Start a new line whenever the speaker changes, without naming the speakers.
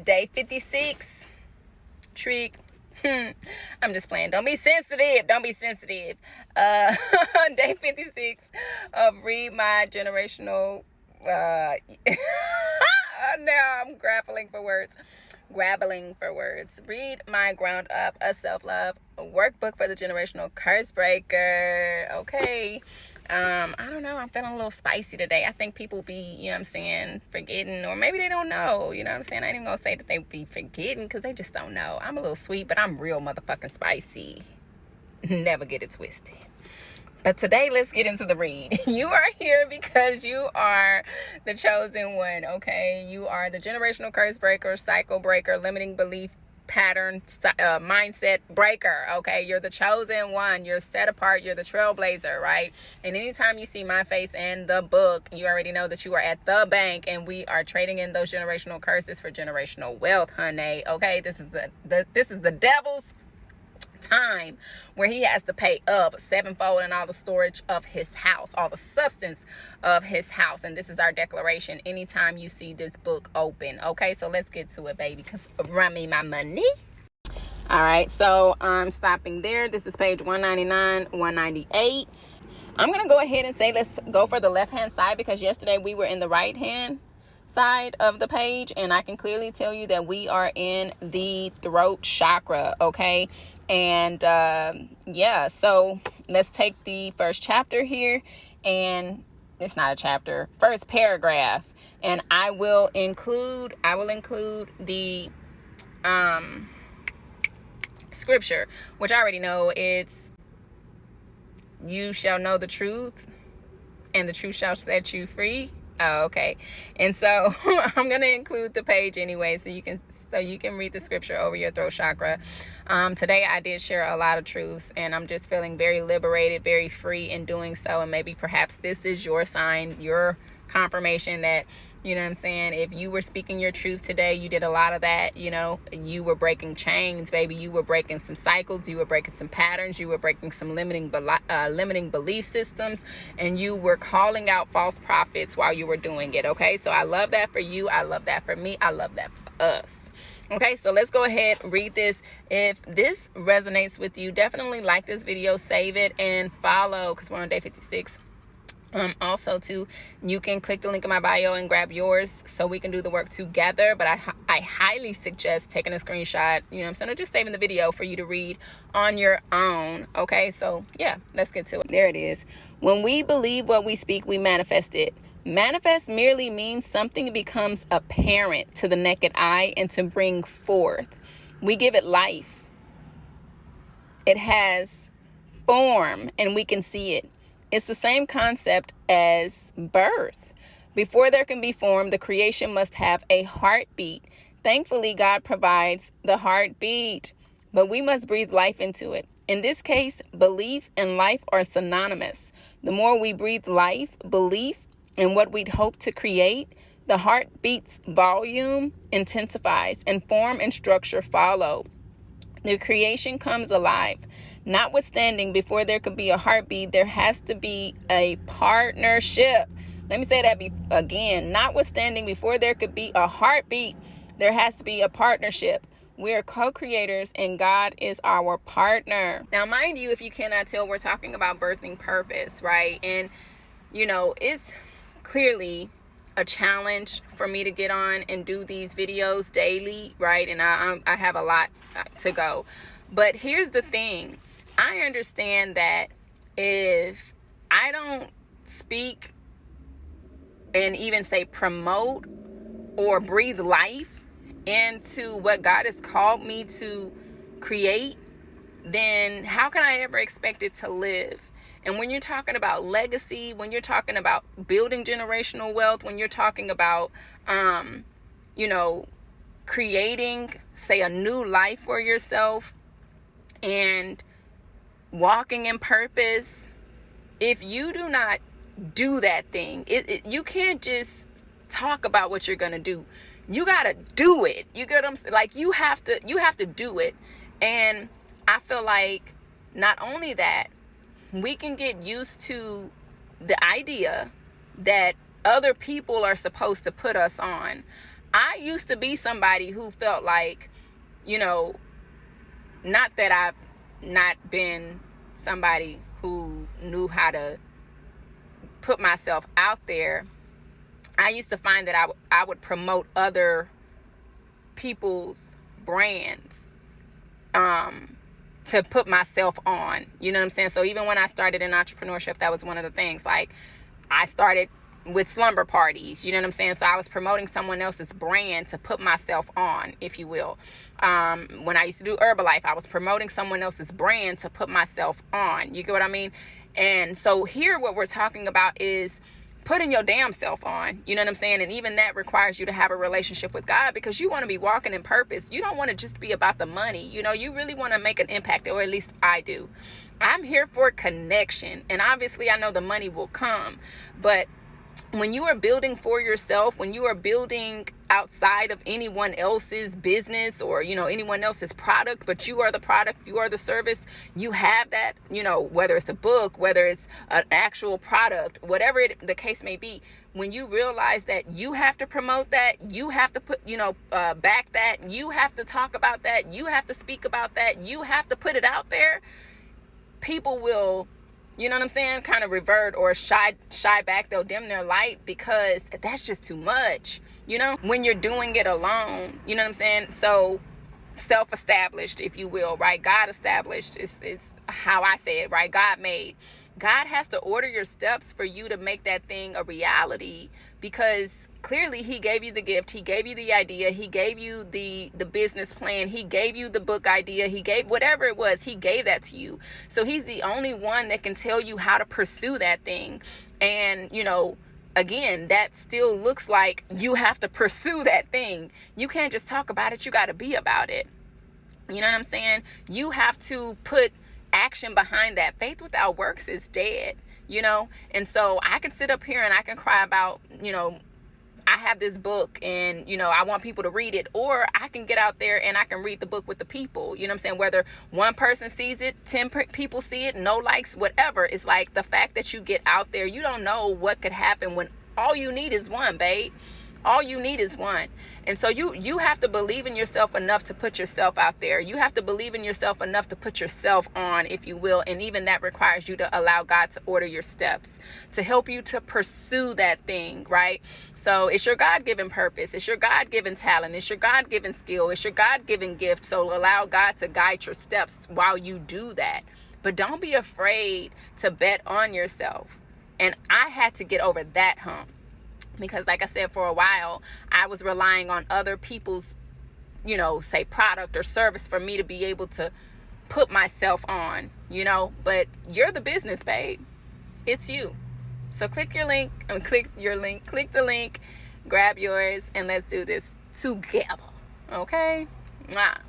Day 56. Trick. I'm just playing. Don't be sensitive. Don't be sensitive. Day 56 of Read My Generational. Now I'm grappling for words. Read My Ground Up, a self-love workbook for the generational curse breaker. Okay. I don't know. I'm feeling a little spicy today. I think people be, you know what I'm saying, forgetting, or maybe they don't know, you know what I'm saying? I ain't even gonna say that they be forgetting because they just don't know. I'm a little sweet, but I'm real motherfucking spicy. Never get it twisted. But today, let's get into the read. You are here because you are the chosen one, okay? You are the generational curse breaker, cycle breaker, limiting belief pattern, mindset breaker, okay? You're the chosen one. You're set apart. You're the trailblazer, right? And anytime you see my face and the book, you already know that you are at the bank, and we are trading in those generational curses for generational wealth, honey, okay? This is the devil's time where he has to pay up sevenfold in all the storage of his house, all the substance of his house. And this is our declaration anytime you see this book open. Okay, so let's get to it, baby, because run me my money. All right, so I'm stopping there. This is page 199, 198. I'm gonna go ahead and say let's go for the left hand side, because yesterday we were in the right hand side of the page, and I can clearly tell you that we are in the throat chakra, okay? And yeah, so let's take the first chapter here, and it's not a chapter, first paragraph, and I will include the scripture, which I already know. It's, you shall know the truth, and the truth shall set you free. Oh, okay. And so I'm going to include the page anyway, so you can read the scripture over your throat chakra. Today I did share a lot of truths, and I'm just feeling very liberated, very free in doing so. And maybe perhaps this is your sign, your confirmation that, you know what I'm saying, if you were speaking your truth today, you did a lot of that, you know, you were breaking chains, baby. You were breaking some cycles, you were breaking some patterns, you were breaking some limiting belief systems, and you were calling out false prophets while you were doing it, okay? So I love that for you. I love that for me. I love that for us. Okay, so let's go ahead, read this. If this resonates with you, definitely like this video, save it, and follow, because we're on day 56. Also too, you can click the link in my bio and grab yours so we can do the work together. But I highly suggest taking a screenshot, you know what I'm saying, or just saving the video for you to read on your own. Okay, so yeah, let's get to it. There it is. When we believe what we speak, we manifest it. Manifest merely means something becomes apparent to the naked eye and to bring forth. We give it life. It has form and we can see it. It's the same concept as birth. Before there can be form, the creation must have a heartbeat. Thankfully, God provides the heartbeat, but we must breathe life into it. In this case, belief and life are synonymous. The more we breathe life, belief, and what we'd hope to create, the heartbeat's volume intensifies and form and structure follow. The creation comes alive. Notwithstanding, before there could be a heartbeat, there has to be a partnership. Let me say that again. Notwithstanding, before there could be a heartbeat, there has to be a partnership. We're co-creators and God is our partner. Now, mind you, if you cannot tell, we're talking about birthing purpose, right? And, you know, it's clearly a challenge for me to get on and do these videos daily, right? And I have a lot to go. But here's the thing. I understand that if I don't speak and even say promote or breathe life into what God has called me to create, then how can I ever expect it to live? And when you're talking about legacy, when you're talking about building generational wealth, when you're talking about, you know, creating, say, a new life for yourself and walking in purpose, if you do not do that thing, you can't just talk about what you're going to do. You got to do it. You get what I'm saying? Like, you have to do it. And I feel like not only that, we can get used to the idea that other people are supposed to put us on. I used to be somebody who felt like, you know, not that I've not been somebody who knew how to put myself out there. I used to find that I would promote other people's brands to put myself on. You know what I'm saying? So even when I started in entrepreneurship, that was one of the things. Like, I started with slumber parties, you know what I'm saying? So I was promoting someone else's brand to put myself on, if you will. When I used to do Herbalife, I was promoting someone else's brand to put myself on. You get what I mean? And so here what we're talking about is putting your damn self on. You know what I'm saying? And even that requires you to have a relationship with God, because you want to be walking in purpose. You don't want to just be about the money. You know, you really want to make an impact, or at least I do. I'm here for connection. And obviously I know the money will come, but when you are building for yourself, when you are building outside of anyone else's business or, you know, anyone else's product, but you are the product, you are the service, you have that, you know, whether it's a book, whether it's an actual product, whatever the case may be, when you realize that you have to promote that, you have to put, back that, you have to talk about that, you have to speak about that, you have to put it out there, people will, you know what I'm saying, kind of revert or shy back. They'll dim their light because that's just too much, you know, when you're doing it alone. You know what I'm saying? So self-established, if you will, right? God established is how I say it, right? God made. God has to order your steps for you to make that thing a reality, because clearly he gave you the gift, he gave you the idea, he gave you the business plan, he gave you the book idea, he gave whatever it was, he gave that to you. So he's the only one that can tell you how to pursue that thing. And, you know, again, that still looks like you have to pursue that thing. You can't just talk about it, you got to be about it. You know what I'm saying? You have to put action behind that. Faith without works is dead, you know? And so I can sit up here and I can cry about, you know, I have this book and, you know, I want people to read it, or I can get out there and I can read the book with the people, you know what I'm saying? Whether one person sees it, 10 people see it, no likes, whatever. It's like the fact that you get out there, you don't know what could happen when all you need is one, babe. All you need is one. And so you have to believe in yourself enough to put yourself out there. You have to believe in yourself enough to put yourself on, if you will. And even that requires you to allow God to order your steps, to help you to pursue that thing, right? So it's your God-given purpose. It's your God-given talent. It's your God-given skill. It's your God-given gift. So allow God to guide your steps while you do that. But don't be afraid to bet on yourself. And I had to get over that hump. Because like I said, for a while, I was relying on other people's, you know, say product or service for me to be able to put myself on, you know, but you're the business, babe. It's you. So click the link, grab yours, and let's do this together. Okay? Mwah.